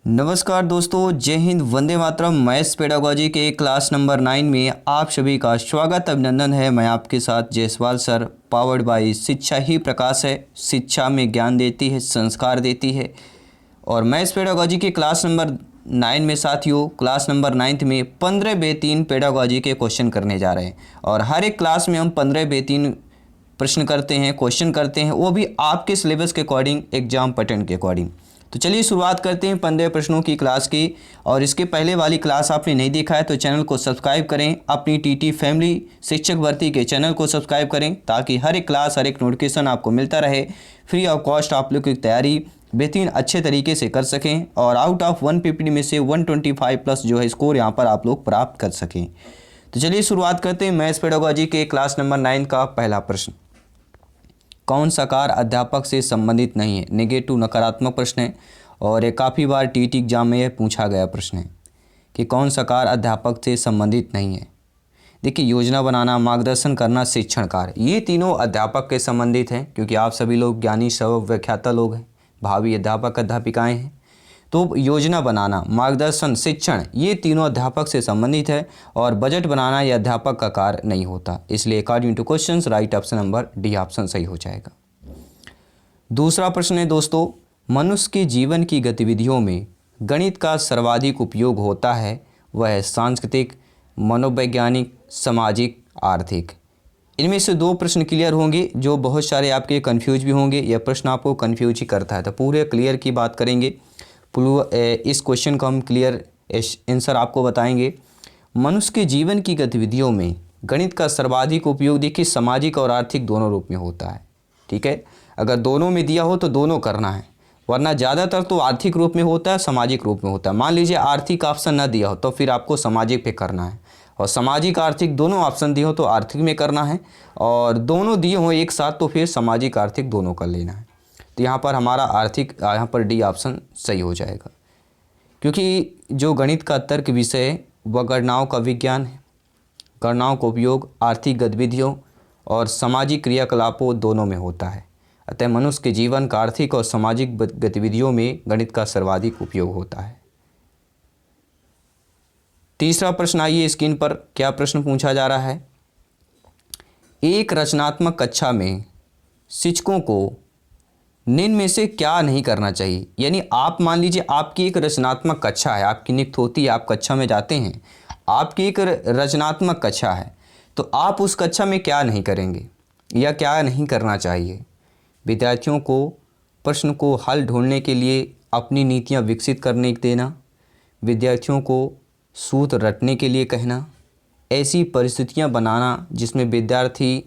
नमस्कार दोस्तों, जय हिंद, वंदे मातरम। मैथ्स पेडागोजी के क्लास नंबर 9 में आप सभी का स्वागत, अभिनंदन है। मैं आपके साथ जयसवाल सर। पावर्ड बाय शिक्षा ही प्रकाश है। शिक्षा में ज्ञान देती है, संस्कार देती है। और मैथ्स पेडागोजी के क्लास नंबर 9 में साथियों, क्लास नंबर 9 में 15 बेहतरीन पेडागोजी के क्वेश्चन करने जा रहे हैं। और हर एक क्लास में हम 15 बेहतरीन प्रश्न करते हैं, क्वेश्चन करते हैं, वो भी आपके सिलेबस के अकॉर्डिंग, एग्जाम पैटर्न के अकॉर्डिंग। तो चलिए शुरुआत करते हैं 15 प्रश्नों की क्लास की। और इसके पहले वाली क्लास आपने नहीं देखा है तो चैनल को सब्सक्राइब करें। अपनी टीटी फैमिली शिक्षक भर्ती के चैनल को सब्सक्राइब करें ताकि हर एक क्लास, हर एक नोटिफिकेशन आपको मिलता रहे। फ्री ऑफ कॉस्ट आप लोग की तैयारी बेहतरीन अच्छे तरीके से कर सकें और आउट ऑफ 150 में से 125 प्लस जो है स्कोर यहाँ पर आप लोग प्राप्त कर सकें। तो चलिए शुरुआत करते हैं मैथ्स पेडागोजी के क्लास नंबर 9 का पहला प्रश्न। कौन सा कार्य अध्यापक से संबंधित नहीं है? नेगेटिव, नकारात्मक प्रश्न है और ये काफ़ी बार टीटी एग्जाम में यह पूछा गया प्रश्न है कि कौन सा कार्य अध्यापक से संबंधित नहीं है। देखिए, योजना बनाना, मार्गदर्शन करना, शिक्षण कार्य, ये तीनों अध्यापक के संबंधित हैं क्योंकि आप सभी लोग ज्ञानी, सब व्याख्याता लोग हैं, भावी अध्यापक अध्यापिकाएँ हैं। तो योजना बनाना, मार्गदर्शन, शिक्षण, ये तीनों अध्यापक से संबंधित है और बजट बनाना यह अध्यापक का कार्य नहीं होता। इसलिए according two questions right option number D option सही हो जाएगा। दूसरा प्रश्न है दोस्तों, मनुष्य के जीवन की गतिविधियों में गणित का सर्वाधिक उपयोग होता है, वह है सांस्कृतिक, मनोवैज्ञानिक, सामाजिक, आर्थिक। इनमें से दो प्रश्न क्लियर होंगे जो बहुत सारे आपके कन्फ्यूज भी होंगे। यह प्रश्न आपको कन्फ्यूज ही करता है, तो पूरे क्लियर की बात करेंगे। इस क्वेश्चन को हम क्लियर आंसर आपको बताएंगे। मनुष्य के जीवन की गतिविधियों में गणित का सर्वाधिक उपयोग देखिए सामाजिक और आर्थिक दोनों रूप में होता है। ठीक है, अगर दोनों में दिया हो तो दोनों करना है, वरना ज़्यादातर तो आर्थिक रूप में होता है, सामाजिक रूप में होता है। मान लीजिए आर्थिक ऑप्शन ना दिया हो तो फिर आपको सामाजिक पे करना है, और सामाजिक आर्थिक दोनों ऑप्शन दिए हो तो आर्थिक में करना है, और दोनों दिए हो एक साथ तो फिर सामाजिक आर्थिक दोनों कर लेना है। तो यहाँ पर हमारा आर्थिक, यहाँ पर डी ऑप्शन सही हो जाएगा क्योंकि जो गणित का तर्क विषय है वह गणनाओं का विज्ञान है। गणनाओं का उपयोग आर्थिक गतिविधियों और सामाजिक क्रियाकलापों दोनों में होता है। अतः मनुष्य के जीवन का आर्थिक और सामाजिक गतिविधियों में गणित का सर्वाधिक उपयोग होता है। तीसरा प्रश्न आइए स्क्रीन पर, क्या प्रश्न पूछा जा रहा है। एक रचनात्मक कक्षा में शिक्षकों को निम्न में से क्या नहीं करना चाहिए। यानी आप मान लीजिए आपकी एक रचनात्मक कक्षा है, आपकी नियुक्ति होती है, आप कक्षा में जाते हैं, आपकी एक रचनात्मक कक्षा है, तो आप उस कक्षा में क्या नहीं करेंगे या क्या नहीं करना चाहिए। विद्यार्थियों को प्रश्न को हल ढूंढने के लिए अपनी नीतियाँ विकसित करने देना, विद्यार्थियों को सूत्र रटने के लिए कहना, ऐसी परिस्थितियाँ बनाना जिसमें विद्यार्थी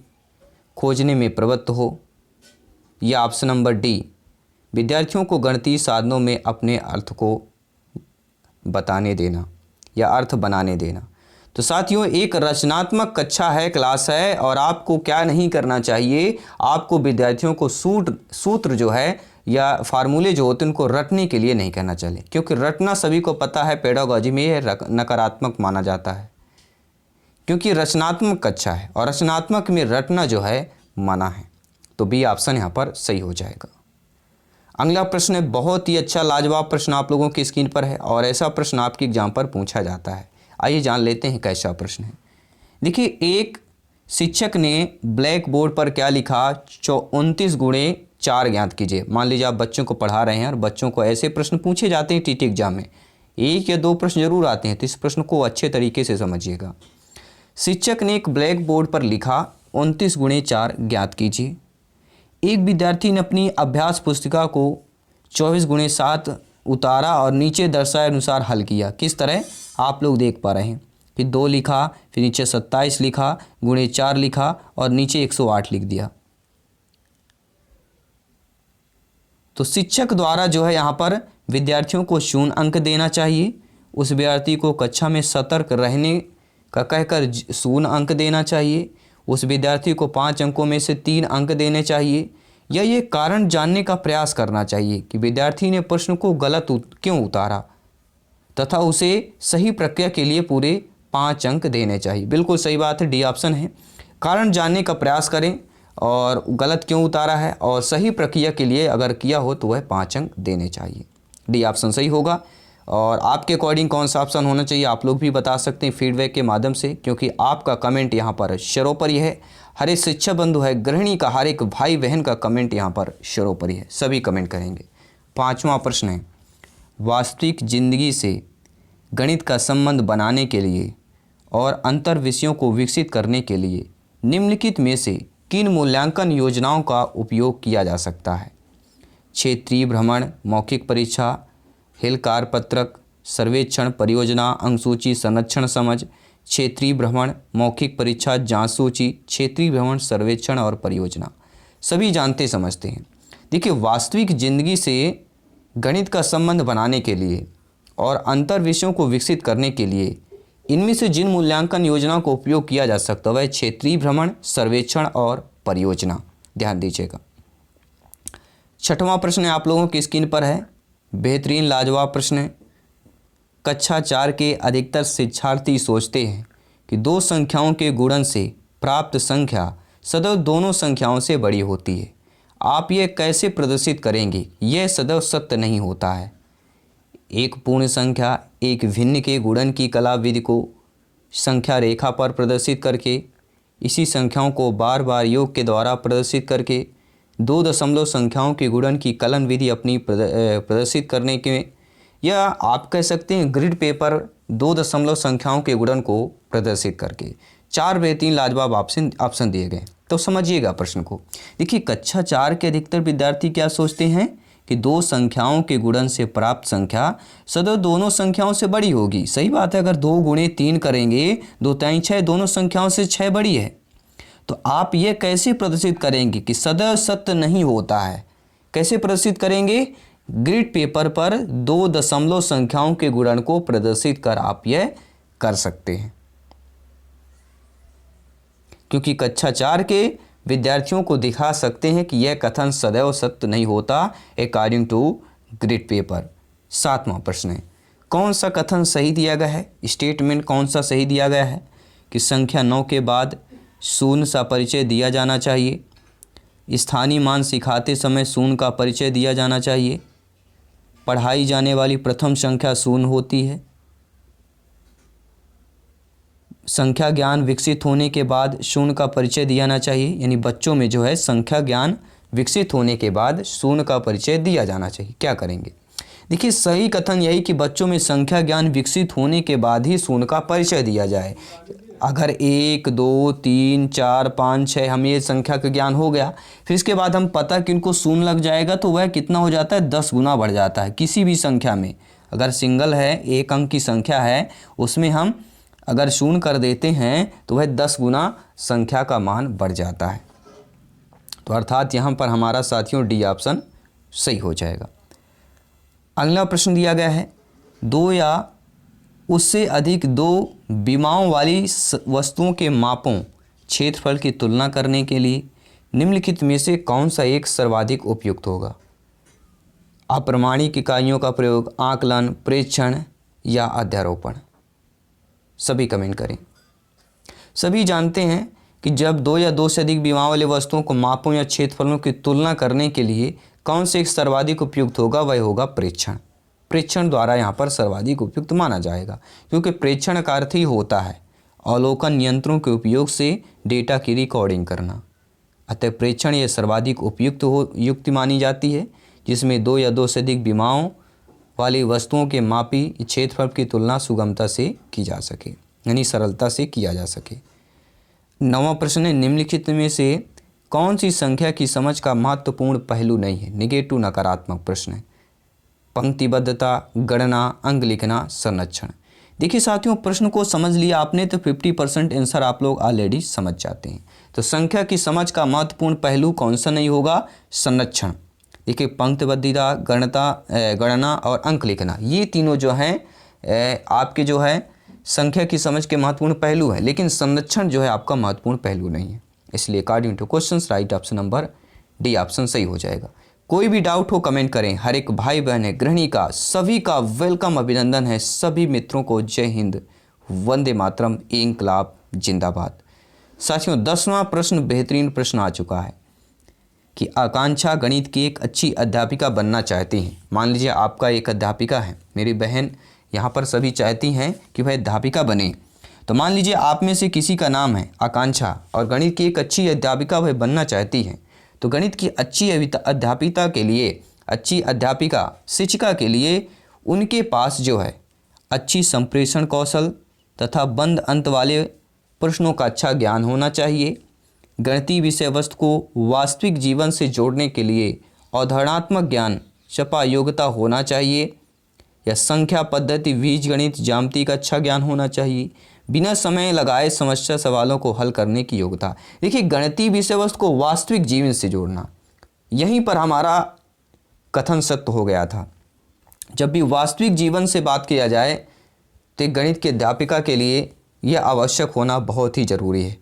खोजने में प्रवृत्त हो, या ऑप्शन नंबर डी, विद्यार्थियों को गणितीय साधनों में अपने अर्थ को बताने देना या अर्थ बनाने देना। तो साथियों, एक रचनात्मक कक्षा है, क्लास है, और आपको क्या नहीं करना चाहिए, आपको विद्यार्थियों को सूत्र जो है या फार्मूले जो होते हैं उनको रटने के लिए नहीं कहना चाहिए, क्योंकि रटना सभी को पता है पेडागोजी में यह नकारात्मक माना जाता है क्योंकि रचनात्मक कक्षा है और रचनात्मक में रटना जो है मना है। तो बी ऑप्शन यहाँ पर सही हो जाएगा। अगला प्रश्न है बहुत ही अच्छा, लाजवाब प्रश्न आप लोगों की स्क्रीन पर है और ऐसा प्रश्न आपके एग्जाम पर पूछा जाता है। आइए जान लेते हैं कैसा प्रश्न है। देखिए, एक शिक्षक ने ब्लैक बोर्ड पर क्या लिखा, 29 गुणे 4 ज्ञात कीजिए। मान लीजिए आप बच्चों को पढ़ा रहे हैं और बच्चों को ऐसे प्रश्न पूछे जाते हैं टीटी एग्जाम में, एक या दो प्रश्न जरूर आते हैं, तो इस प्रश्न को अच्छे तरीके से समझिएगा। शिक्षक ने एक ब्लैक बोर्ड पर लिखा 29 गुणे 4 ज्ञात कीजिए। एक विद्यार्थी ने अपनी अभ्यास पुस्तिका को 24 गुणे 7 उतारा और नीचे दर्शाए अनुसार हल किया। किस तरह आप लोग देख पा रहे हैं, फिर 2 लिखा, फिर नीचे 27 लिखा, गुणे 4 लिखा और नीचे 108 लिख दिया। तो शिक्षक द्वारा जो है यहाँ पर विद्यार्थियों को 0 अंक देना चाहिए, उस विद्यार्थी को कक्षा में सतर्क रहने का कहकर 0 अंक देना चाहिए, उस विद्यार्थी को 5 अंकों में से 3 अंक देने चाहिए, या ये कारण जानने का प्रयास करना चाहिए कि विद्यार्थी ने प्रश्न को गलत क्यों उतारा तथा उसे सही प्रक्रिया के लिए पूरे 5 अंक देने चाहिए। बिल्कुल सही बात है, डी ऑप्शन है। कारण जानने का प्रयास करें और गलत क्यों उतारा है, और सही प्रक्रिया के लिए अगर किया हो तो वह 5 अंक देने चाहिए। डी ऑप्शन सही होगा। और आपके अकॉर्डिंग कौन सा ऑप्शन होना चाहिए आप लोग भी बता सकते हैं फीडबैक के माध्यम से, क्योंकि आपका कमेंट यहाँ पर सर्वोपरि है। हर एक शिक्षक बंधु है, गृहिणी का हर एक भाई बहन का कमेंट यहाँ पर सर्वोपरि है, सभी कमेंट करेंगे। 5वां प्रश्न है, वास्तविक जिंदगी से गणित का संबंध बनाने के लिए और अंतर विषयों को विकसित करने के लिए निम्नलिखित में से किन मूल्यांकन योजनाओं का उपयोग किया जा सकता है? क्षेत्रीय भ्रमण, मौखिक परीक्षा, हिल कारपत्रक, सर्वेक्षण, परियोजना, अंकसूची, संरक्षण समझ, क्षेत्रीय भ्रमण, मौखिक परीक्षा, जांच सूची, क्षेत्रीय भ्रमण, सर्वेक्षण और परियोजना। सभी जानते समझते हैं। देखिए, वास्तविक जिंदगी से गणित का संबंध बनाने के लिए और अंतर विषयों को विकसित करने के लिए इनमें से जिन मूल्यांकन योजनाओं का उपयोग किया जा सकता है वह क्षेत्रीय भ्रमण, सर्वेक्षण और परियोजना। ध्यान दीजिएगा। 6वां प्रश्न आप लोगों की स्क्रीन पर है, बेहतरीन लाजवाब प्रश्न है। कक्षा 4 के अधिकतर शिक्षार्थी सोचते हैं कि दो संख्याओं के गुणन से प्राप्त संख्या सदैव दोनों संख्याओं से बड़ी होती है। आप यह कैसे प्रदर्शित करेंगे? यह सदैव सत्य नहीं होता है। एक पूर्ण संख्या एक भिन्न के गुणन की कला विधि को संख्या रेखा पर प्रदर्शित करके, इसी संख्याओं को बार बार योग के द्वारा प्रदर्शित करके, दो दशमलव संख्याओं के गुणन की कलन विधि अपनी प्रदर्शित करने के, या आप कह सकते हैं ग्रिड पेपर दो दशमलव संख्याओं के गुणन को प्रदर्शित करके। 4 बेहतरीन लाजवाब ऑप्शन दिए गए, तो समझिएगा प्रश्न को। देखिए, कक्षा 4 के अधिकतर विद्यार्थी क्या सोचते हैं कि दो संख्याओं के गुणन से प्राप्त संख्या सदैव दोनों संख्याओं से बड़ी होगी। सही बात है, अगर 2 गुणे 3 करेंगे 2 3 6 दोनों संख्याओं से 6 बड़ी है। तो आप ये कैसे प्रदर्शित करेंगे कि सदैव सत्य नहीं होता है? कैसे प्रदर्शित करेंगे? ग्रिड पेपर पर दो दशमलव संख्याओं के गुणन को प्रदर्शित कर आप यह कर सकते हैं, क्योंकि कक्षा 4 के विद्यार्थियों को दिखा सकते हैं कि यह कथन सदैव सत्य नहीं होता अकॉर्डिंग टू ग्रिड पेपर। 7वां प्रश्न है, कौन सा कथन सही दिया गया है? स्टेटमेंट कौन सा सही दिया गया है कि संख्या 9 के बाद शून्य सा परिचय दिया जाना चाहिए, स्थानीय मान सिखाते समय शून्य का परिचय दिया जाना चाहिए, पढ़ाई जाने वाली प्रथम संख्या शून्य होती है, संख्या ज्ञान विकसित होने के बाद शून्य का परिचय दिया जाना चाहिए। यानी बच्चों में जो है संख्या ज्ञान विकसित होने के बाद शून्य का परिचय दिया जाना चाहिए। क्या करेंगे? देखिए, सही कथन यही कि बच्चों में संख्या ज्ञान विकसित होने के बाद ही शून्य का परिचय दिया जाए। अगर 1 2 3 4 5 6 हमें ये संख्या का ज्ञान हो गया, फिर इसके बाद हम पता कि इनको शून्य लग जाएगा तो वह कितना हो जाता है? 10 गुना बढ़ जाता है। किसी भी संख्या में अगर सिंगल है, एक अंक की संख्या है, उसमें हम अगर शून्य कर देते हैं तो वह 10 गुना संख्या का मान बढ़ जाता है। तो अर्थात यहाँ पर हमारा साथियों डी ऑप्शन सही हो जाएगा। अगला प्रश्न दिया गया है, 2 या उससे अधिक 2 विमाओं वाली वस्तुओं के मापों क्षेत्रफल की तुलना करने के लिए निम्नलिखित में से कौन सा एक सर्वाधिक उपयुक्त होगा? अप्रमाणिक इकाइयों का प्रयोग, आकलन, प्रेक्षण या अध्यारोपण। सभी कमेंट करें। सभी जानते हैं कि जब 2 या 2 से अधिक विमाओं वाली वस्तुओं को मापों या क्षेत्रफलों की तुलना करने के लिए कौन से एक सर्वाधिक उपयुक्त होगा? वह होगा प्रेक्षण। प्रेक्षण द्वारा यहाँ पर सर्वाधिक उपयुक्त माना जाएगा, क्योंकि प्रेक्षण का अर्थ ही होता है अवलोकन यंत्रों के उपयोग से डेटा की रिकॉर्डिंग करना। अतः प्रेक्षण ये सर्वाधिक उपयुक्त युक्ति मानी जाती है, जिसमें 2 या 2 से अधिक विमाओं वाली वस्तुओं के मापी क्षेत्रफल की तुलना सुगमता से की जा सके, यानी सरलता से किया जा सके। 9वां प्रश्न है, निम्नलिखित में से कौन सी संख्या की समझ का महत्वपूर्ण पहलू नहीं है? निगेटिव नकारात्मक प्रश्न है। पंक्तिबद्धता, गणना, अंक लिखना, संरक्षण। देखिए साथियों, प्रश्न को समझ लिया आपने तो 50% आंसर आप लोग ऑलरेडी समझ जाते हैं। तो संख्या की समझ का महत्वपूर्ण पहलू कौन सा नहीं होगा? संरक्षण। देखिए, पंक्तिबद्धता, गणना और अंक लिखना, ये तीनों जो हैं आपके जो है संख्या की समझ के महत्वपूर्ण पहलू है, लेकिन संरक्षण जो है आपका महत्वपूर्ण पहलू नहीं है। इसलिए according two questions right option number D option सही हो जाएगा। कोई भी डाउट हो कमेंट करें। हर एक भाई बहन है, गृहिणी का सभी का वेलकम, अभिनंदन है। सभी मित्रों को जय हिंद, वंदे मातरम, इंकलाब जिंदाबाद। साथियों, 10वां प्रश्न बेहतरीन प्रश्न आ चुका है। कि आकांक्षा गणित की एक अच्छी अध्यापिका बनना चाहती हैं। मान लीजिए आपका एक अध्यापिका है, मेरी बहन यहाँ पर सभी चाहती हैं कि वह अध्यापिका बने। तो मान लीजिए आप में से किसी का नाम है आकांक्षा और गणित की एक अच्छी अध्यापिका वह बनना चाहती हैं। तो गणित की अच्छी अध्यापिका के लिए, अच्छी अध्यापिका शिक्षिका के लिए उनके पास जो है अच्छी संप्रेषण कौशल तथा बंद अंत वाले प्रश्नों का अच्छा ज्ञान होना चाहिए। गणितीय विषय वस्तु को वास्तविक जीवन से जोड़ने के लिए अवधारणात्मक ज्ञान छपा योग्यता होना चाहिए, या संख्या पद्धति, बीजगणित, ज्यामिति का अच्छा ज्ञान होना चाहिए। बिना समय लगाए समस्या सवालों को हल करने की योग्यता। देखिए, गणितीय विषय वस्तु को वास्तविक जीवन से जोड़ना, यहीं पर हमारा कथन सत्य हो गया था। जब भी वास्तविक जीवन से बात किया जाए तो गणित के अध्यापिका के लिए यह आवश्यक होना बहुत ही जरूरी है,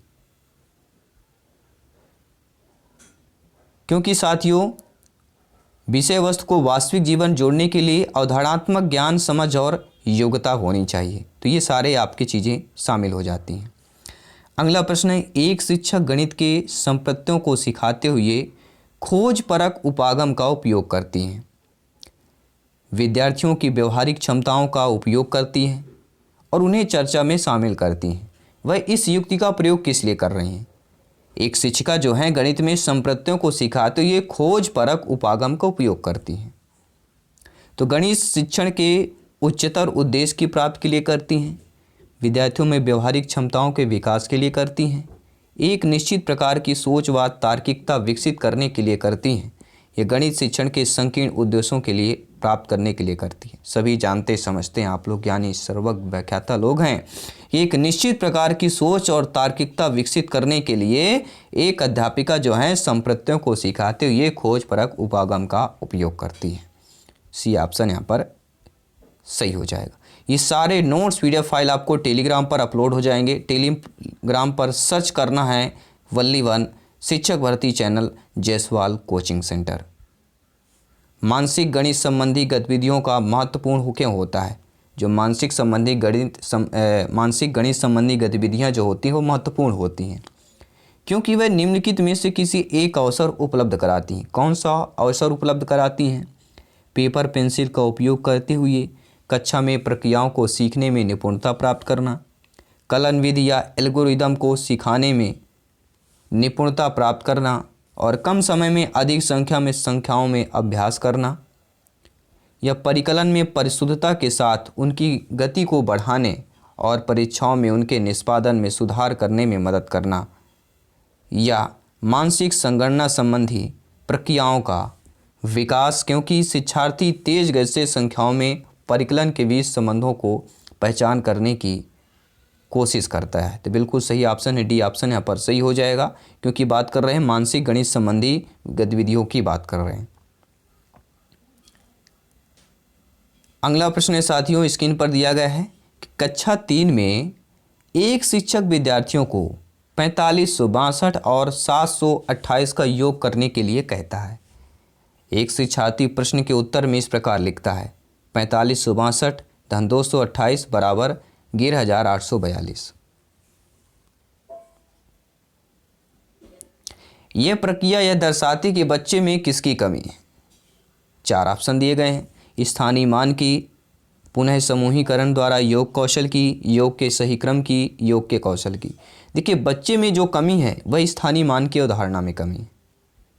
क्योंकि साथियों विषय वस्तु को वास्तविक जीवन जोड़ने के लिए अवधारणात्मक ज्ञान, समझ और योग्यता होनी चाहिए। तो ये सारे आपकी चीज़ें शामिल हो जाती हैं। अगला प्रश्न है, एक शिक्षक गणित के संपत्तियों को सिखाते हुए खोज परक उपागम का उपयोग करती हैं, विद्यार्थियों की व्यवहारिक क्षमताओं का उपयोग करती हैं और उन्हें चर्चा में शामिल करती हैं। वह इस युक्ति का प्रयोग किस लिए कर रही हैं? एक शिक्षिका जो है गणित में संपत्तियों को सिखाते हुए खोज परक उपागम का उपयोग करती हैं। तो गणित शिक्षण के उच्चतर उद्देश्य की प्राप्ति के लिए करती हैं, विद्यार्थियों में व्यवहारिक क्षमताओं के विकास के लिए करती हैं, एक निश्चित प्रकार की सोच व तार्किकता विकसित करने के लिए करती हैं, यह गणित शिक्षण के संकीर्ण उद्देश्यों के लिए प्राप्त करने के लिए करती है। सभी जानते समझते हैं आप लोग, यानी सर्वज्ञ व्याख्याता लोग हैं। एक निश्चित प्रकार की सोच और तार्किकता विकसित करने के लिए एक अध्यापिका जो है संप्रत्ययों को सिखाते हुए खोज परक उपागम का उपयोग करती है। सी ऑप्शन यहाँ पर सही हो जाएगा। ये सारे नोट्स पीडीएफ फाइल आपको टेलीग्राम पर अपलोड हो जाएंगे। टेलीग्राम पर सर्च करना है वल्लीवन शिक्षक भर्ती चैनल जायसवाल कोचिंग सेंटर। मानसिक गणित संबंधी गतिविधियों का महत्वपूर्ण क्यों होता है? जो मानसिक गणित संबंधी गतिविधियां जो होती हैं वो महत्वपूर्ण होती हैं, क्योंकि वह निम्नलिखित में से किसी एक अवसर उपलब्ध कराती हैं। कौन सा अवसर उपलब्ध कराती हैं? पेपर पेंसिल का उपयोग करते हुए कक्षा में प्रक्रियाओं को सीखने में निपुणता प्राप्त करना, कलन विधि या एल्गोरिदम को सिखाने में निपुणता प्राप्त करना और कम समय में अधिक संख्या में संख्याओं में अभ्यास करना, या परिकलन में परिशुद्धता के साथ उनकी गति को बढ़ाने और परीक्षाओं में उनके निष्पादन में सुधार करने में मदद करना, या मानसिक संगणना संबंधी प्रक्रियाओं का विकास, क्योंकि शिक्षार्थी तेज गति से संख्याओं में परिकलन के बीच संबंधों को पहचान करने की कोशिश करता है। तो बिल्कुल सही ऑप्शन है, डी ऑप्शन यहाँ पर सही हो जाएगा, क्योंकि बात कर रहे हैं मानसिक गणित संबंधी गतिविधियों की बात कर रहे हैं। अगला प्रश्न है साथियों, स्क्रीन पर दिया गया है कि कक्षा 3 में एक शिक्षक विद्यार्थियों को 4562 और 728 का योग करने के लिए कहता है। एक शिक्षार्थी प्रश्न के उत्तर में इस प्रकार लिखता है, 4562 धन 228 बराबर 11842। यह प्रक्रिया यह दर्शाती कि बच्चे में किसकी कमी है। 4 ऑप्शन दिए गए हैं, स्थानीय मान की, पुनः समूहीकरण द्वारा योग कौशल की, योग के सही क्रम की, योग के कौशल की। देखिए, बच्चे में जो कमी है वह स्थानीय मान की अवधारणा में कमी है।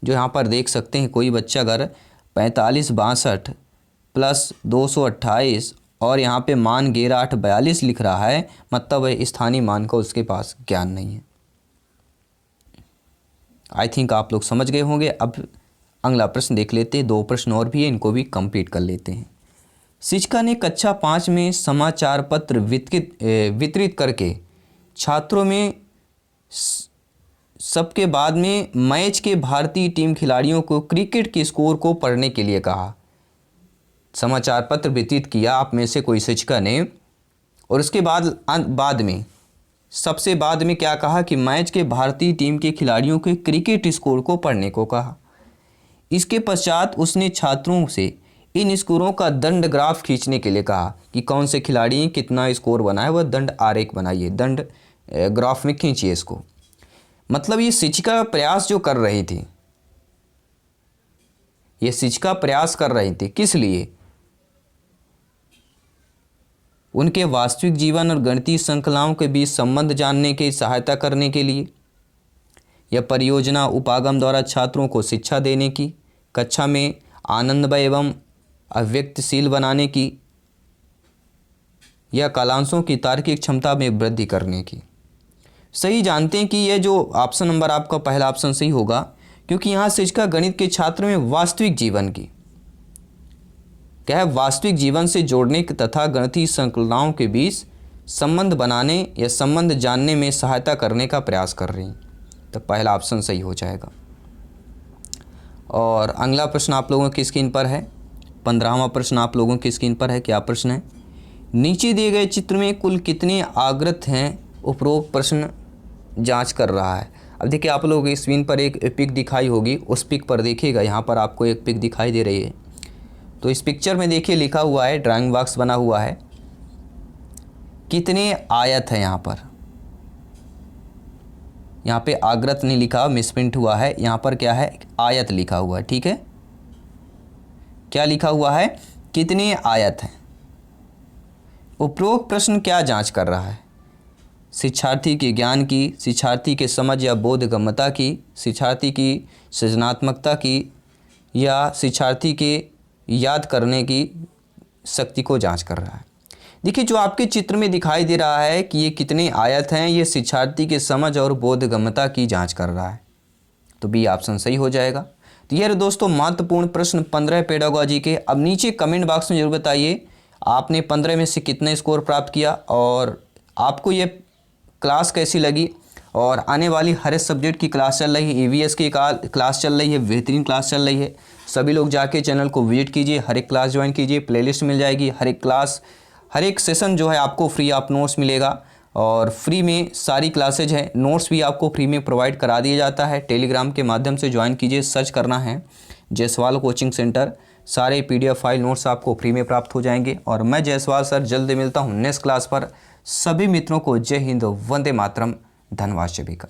जो यहाँ पर देख सकते हैं, कोई बच्चा अगर 4562 प्लस 228 और यहाँ पे मान 11842 लिख रहा है, मतलब वह स्थानीय मान का उसके पास ज्ञान नहीं है। आई थिंक आप लोग समझ गए होंगे। अब अगला प्रश्न देख लेते हैं, 2 प्रश्न और भी है, इनको भी कंप्लीट कर लेते हैं। शिक्षिका ने कक्षा 5 में समाचार पत्र वितरित करके छात्रों में सबके बाद में मैच के भारतीय टीम खिलाड़ियों को क्रिकेट के स्कोर को पढ़ने के लिए कहा। समाचार पत्र वितरित किया आप में से कोई शिक्षिका ने, और उसके बाद में सबसे बाद में क्या कहा कि मैच के भारतीय टीम के खिलाड़ियों के क्रिकेट स्कोर को पढ़ने को कहा। इसके पश्चात उसने छात्रों से इन स्कोरों का दंड ग्राफ खींचने के लिए कहा कि कौन से खिलाड़ी कितना स्कोर बनाए, वह दंड आरेख बनाइए, दंड ग्राफ में खींचिए इसको। मतलब ये शिक्षिका प्रयास जो कर रही थी ये शिक्षिका प्रयास कर रही थी, किस लिए? उनके वास्तविक जीवन और गणितीय श्रृंखलाओं के बीच संबंध जानने की सहायता करने के लिए। यह परियोजना उपागम द्वारा छात्रों को शिक्षा देने की, कक्षा में आनंदमय एवं अव्यक्तशील बनाने की, या कालांशों की तार्किक क्षमता में वृद्धि करने की। सही जानते हैं कि यह जो ऑप्शन नंबर आपका पहला ऑप्शन सही होगा, क्योंकि यहाँ शिक्षिका गणित के छात्र में वास्तविक जीवन की क्या है, वास्तविक जीवन से जोड़ने तथा गणितीय श्रृंखलाओं के बीच संबंध बनाने या संबंध जानने में सहायता करने का प्रयास कर रही हैं। तो पहला ऑप्शन सही हो जाएगा। और अगला प्रश्न आप लोगों की स्क्रीन पर है, 15वां प्रश्न आप लोगों की स्क्रीन पर है। क्या प्रश्न है? नीचे दिए गए चित्र में कुल कितने आगृत हैं, उपरोक्त प्रश्न जांच कर रहा है। अब देखिए आप लोगों की स्क्रीन पर एक पिक दिखाई होगी, उस पिक पर देखिएगा, यहाँ पर आपको एक पिक दिखाई दे रही है। तो इस पिक्चर में देखिए लिखा हुआ है, ड्राइंग बॉक्स बना हुआ है, कितने आयत है। यहाँ पे आगृत नहीं लिखा, मिसप्रिंट हुआ है, यहाँ पर क्या है, आयत लिखा हुआ है। ठीक है, क्या लिखा हुआ है? कितने आयत हैं। उपरोक्त प्रश्न क्या जांच कर रहा है? शिक्षार्थी के ज्ञान की, शिक्षार्थी के समझ या बोधगम्यता की, शिक्षार्थी की सृजनात्मकता की, या शिक्षार्थी के याद करने की शक्ति को जांच कर रहा है। देखिए जो आपके चित्र में दिखाई दे रहा है कि ये कितने आयत हैं, ये शिक्षार्थी के समझ और बोधगम्यता की जांच कर रहा है। तो बी ऑप्शन सही हो जाएगा। तो ये दोस्तों महत्वपूर्ण प्रश्न 15 पेडागोजी के। अब नीचे कमेंट बॉक्स में जरूर बताइए आपने 15 में से कितने स्कोर प्राप्त किया और आपको ये क्लास कैसी लगी। और आने वाली हर एक सब्जेक्ट की क्लास चल रही है, ईवीएस की क्लास चल रही है, बेहतरीन क्लास चल रही है। सभी लोग जाके चैनल को विजिट कीजिए, हर एक क्लास ज्वाइन कीजिए, प्लेलिस्ट मिल जाएगी। हर एक क्लास, हर एक सेशन जो है आपको फ्री ऑफ नोट्स मिलेगा और फ्री में सारी क्लासेज हैं। नोट्स भी आपको फ्री में प्रोवाइड करा दिया जाता है। टेलीग्राम के माध्यम से ज्वाइन कीजिए, सर्च करना है जायसवाल कोचिंग सेंटर। सारे PDF फाइल नोट्स आपको फ्री में प्राप्त हो जाएंगे। और मैं जायसवाल सर जल्द मिलता हूँ नेक्स्ट क्लास पर। सभी मित्रों को जय हिंद, वंदे मातरम, धन्यवाद सभी का।